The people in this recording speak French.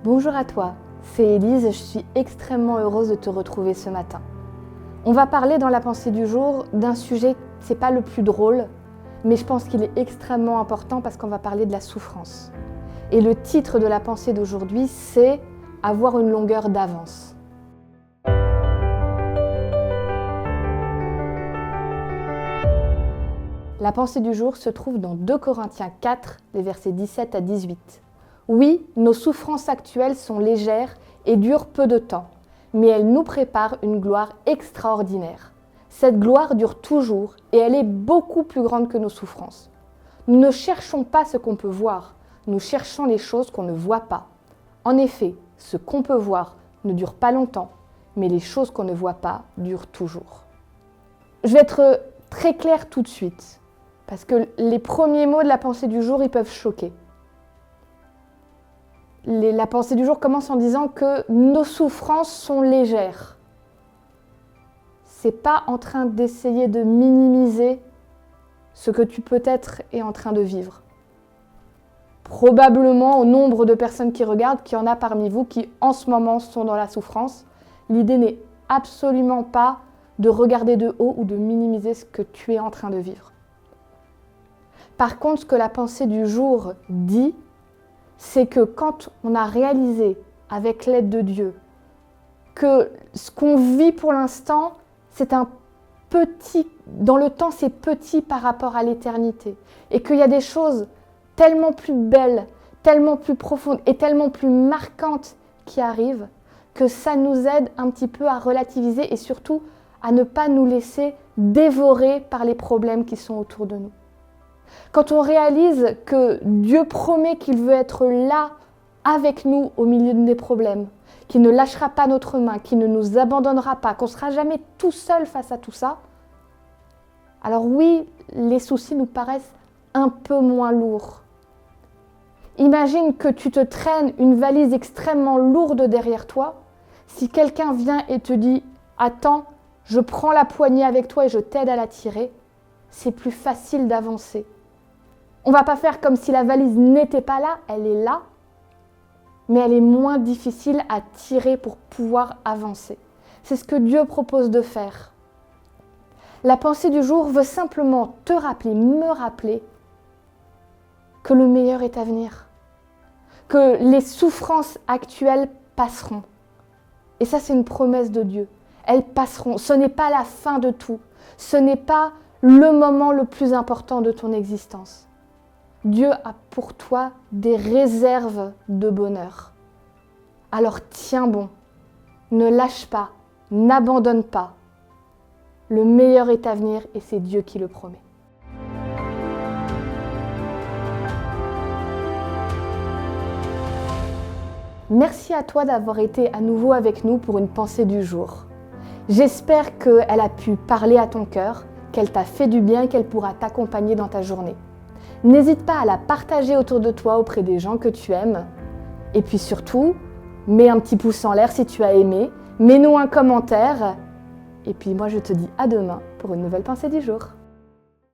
Bonjour à toi, c'est Élise et je suis extrêmement heureuse de te retrouver ce matin. On va parler dans la pensée du jour d'un sujet, c'est pas le plus drôle, mais je pense qu'il est extrêmement important parce qu'on va parler de la souffrance. Et le titre de la pensée d'aujourd'hui, c'est « Avoir une longueur d'avance ». La pensée du jour se trouve dans 2 Corinthiens 4, les versets 17 à 18. Oui, nos souffrances actuelles sont légères et durent peu de temps, mais elles nous préparent une gloire extraordinaire. Cette gloire dure toujours et elle est beaucoup plus grande que nos souffrances. Nous ne cherchons pas ce qu'on peut voir, nous cherchons les choses qu'on ne voit pas. En effet, ce qu'on peut voir ne dure pas longtemps, mais les choses qu'on ne voit pas durent toujours. Je vais être très claire tout de suite, parce que les premiers mots de la pensée du jour, ils peuvent choquer. La pensée du jour commence en disant que nos souffrances sont légères. C'est pas en train d'essayer de minimiser ce que tu peut-être es en train de vivre. Probablement, au nombre de personnes qui regardent, qu'il y en a parmi vous qui en ce moment sont dans la souffrance. L'idée n'est absolument pas de regarder de haut ou de minimiser ce que tu es en train de vivre. Par contre, ce que la pensée du jour dit, c'est que quand on a réalisé, avec l'aide de Dieu, que ce qu'on vit pour l'instant, c'est un petit, dans le temps, c'est petit par rapport à l'éternité, et qu'il y a des choses tellement plus belles, tellement plus profondes et tellement plus marquantes qui arrivent, que ça nous aide un petit peu à relativiser et surtout à ne pas nous laisser dévorer par les problèmes qui sont autour de nous. Quand on réalise que Dieu promet qu'il veut être là avec nous au milieu des problèmes, qu'il ne lâchera pas notre main, qu'il ne nous abandonnera pas, qu'on ne sera jamais tout seul face à tout ça, alors oui, les soucis nous paraissent un peu moins lourds. Imagine que tu te traînes une valise extrêmement lourde derrière toi. Si quelqu'un vient et te dit « Attends, je prends la poignée avec toi et je t'aide à la tirer », c'est plus facile d'avancer. On ne va pas faire comme si la valise n'était pas là, elle est là, mais elle est moins difficile à tirer pour pouvoir avancer. C'est ce que Dieu propose de faire. La pensée du jour veut simplement te rappeler, me rappeler, que le meilleur est à venir, que les souffrances actuelles passeront. Et ça, c'est une promesse de Dieu. Elles passeront. Ce n'est pas la fin de tout. Ce n'est pas le moment le plus important de ton existence. Dieu a pour toi des réserves de bonheur. Alors tiens bon, ne lâche pas, n'abandonne pas. Le meilleur est à venir et c'est Dieu qui le promet. Merci à toi d'avoir été à nouveau avec nous pour une pensée du jour. J'espère qu'elle a pu parler à ton cœur, qu'elle t'a fait du bien et qu'elle pourra t'accompagner dans ta journée. N'hésite pas à la partager autour de toi auprès des gens que tu aimes. Et puis surtout, mets un petit pouce en l'air si tu as aimé, mets-nous un commentaire. Et puis moi je te dis à demain pour une nouvelle pensée du jour.